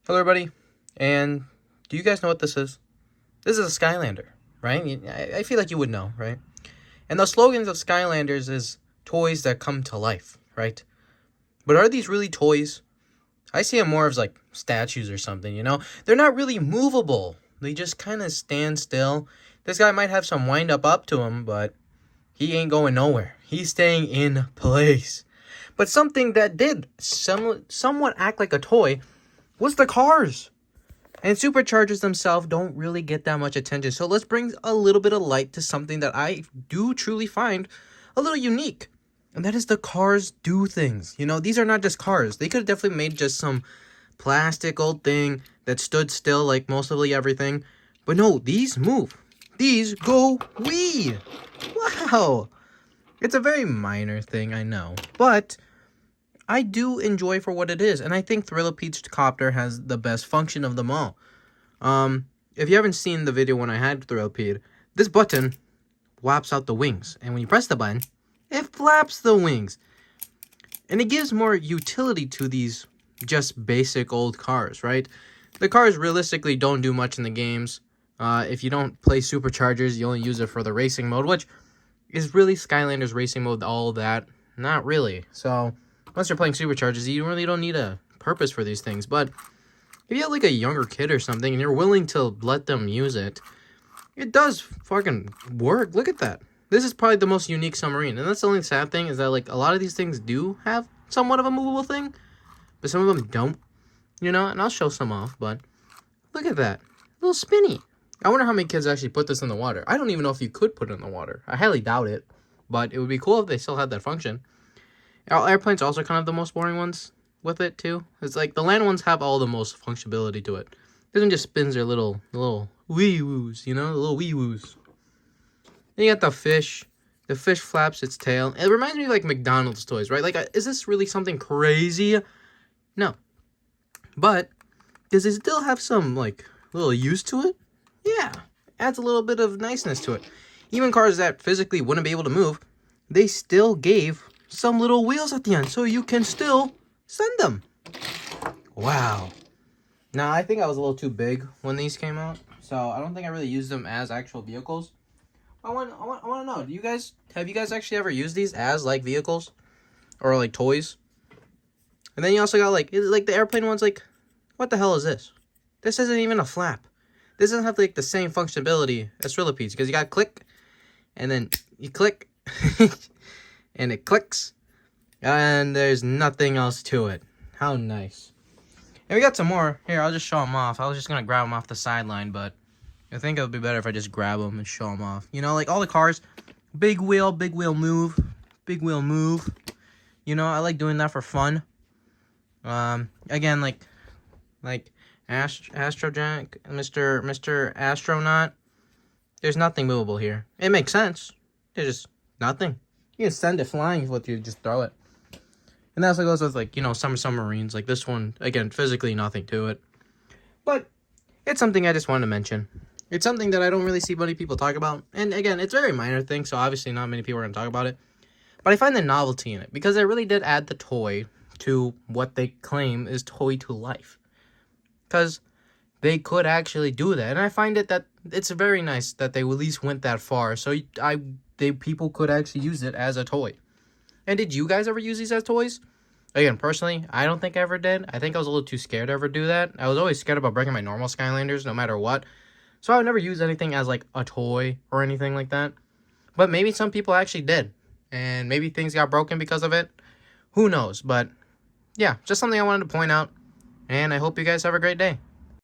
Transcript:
Hello, everybody. And do you guys know what this is? This is a Skylander, right? I feel like you would know, right? And the slogans of Skylanders is toys that come to life, right? But are these really toys? I see them more as like statues or something, you know? They're not really movable. They just kind of stand still. This guy might have some wind up to him, but he ain't going nowhere. He's staying in place. But something that did somewhat act like a toy was the cars. And superchargers themselves don't really get that much attention. So let's bring a little bit of light to something that I do truly find a little unique. And that is the cars do things. You know, these are not just cars. They could have definitely made just some plastic old thing that stood still like mostly everything. But no, these move. These go wee. Wow. It's a very minor thing, I know. But I do enjoy for what it is, and I think Thrillapede's copter has the best function of them all. If you haven't seen the video when I had Thrillipede, this button flaps out the wings, and when you press the button, it flaps the wings. And it gives more utility to these just basic old cars, right? The cars realistically don't do much in the games. If you don't play Superchargers, you only use it for the racing mode, which is really Skylanders racing mode, all that. Not really. So unless you're playing Superchargers, you really don't need a purpose for these things. But if you have like a younger kid or something and you're willing to let them use it, it does fucking work. Look at that. This is probably the most unique submarine. And that's the only sad thing, is that like a lot of these things do have somewhat of a movable thing, but some of them don't. You know, and I'll show some off, but look at that. A little spinny. I wonder how many kids actually put this in the water. I don't even know if you could put it in the water. I highly doubt it, but it would be cool if they still had that function. Airplanes are also kind of the most boring ones with it, too. It's like the land ones have all the most functionality to it. This one just spins their little wee-woos, you know? The little wee-woos. Then you got the fish. The fish flaps its tail. It reminds me of, like, McDonald's toys, right? Like, is this really something crazy? No. But does it still have some, like, little use to it? Yeah. Adds a little bit of niceness to it. Even cars that physically wouldn't be able to move, they still gave some little wheels at the end, so you can still send them. Wow. Now, I think I was a little too big when these came out, so I don't think I really used them as actual vehicles. I want to know, have you guys actually ever used these as, like, vehicles? Or, like, toys? And then you also got, like the airplane ones, like, what the hell is this? This isn't even a flap. This doesn't have, like, the same functionality as Thrillapede's, because you got click, and then you click, and it clicks, and there's nothing else to it. How nice. And we got some more. Here, I'll just show them off. I was just going to grab them off the sideline, but I think it would be better if I just grab them and show them off. You know, like all the cars, big wheel move. Big wheel move. You know, I like doing that for fun. Again, like Astrojack, Mr. Astronaut, there's nothing movable here. It makes sense. There's just nothing. You can send it flying with you, just throw it. And that's what goes with, like, you know, some submarines. Like this one, again, physically nothing to it. But it's something I just wanted to mention. It's something that I don't really see many people talk about. And again, it's a very minor thing, so obviously not many people are going to talk about it. But I find the novelty in it, because it really did add the toy to what they claim is toy to life. Because they could actually do that. And I find it that it's very nice that they at least went that far. So people could actually use it as a toy. And did you guys ever use these as toys? Again, personally, I don't think I ever did. I think I was a little too scared to ever do that. I was always scared about breaking my normal Skylanders, no matter what. So I would never use anything as, like, a toy or anything like that. But maybe some people actually did. And maybe things got broken because of it. Who knows? But, yeah, just something I wanted to point out. And I hope you guys have a great day.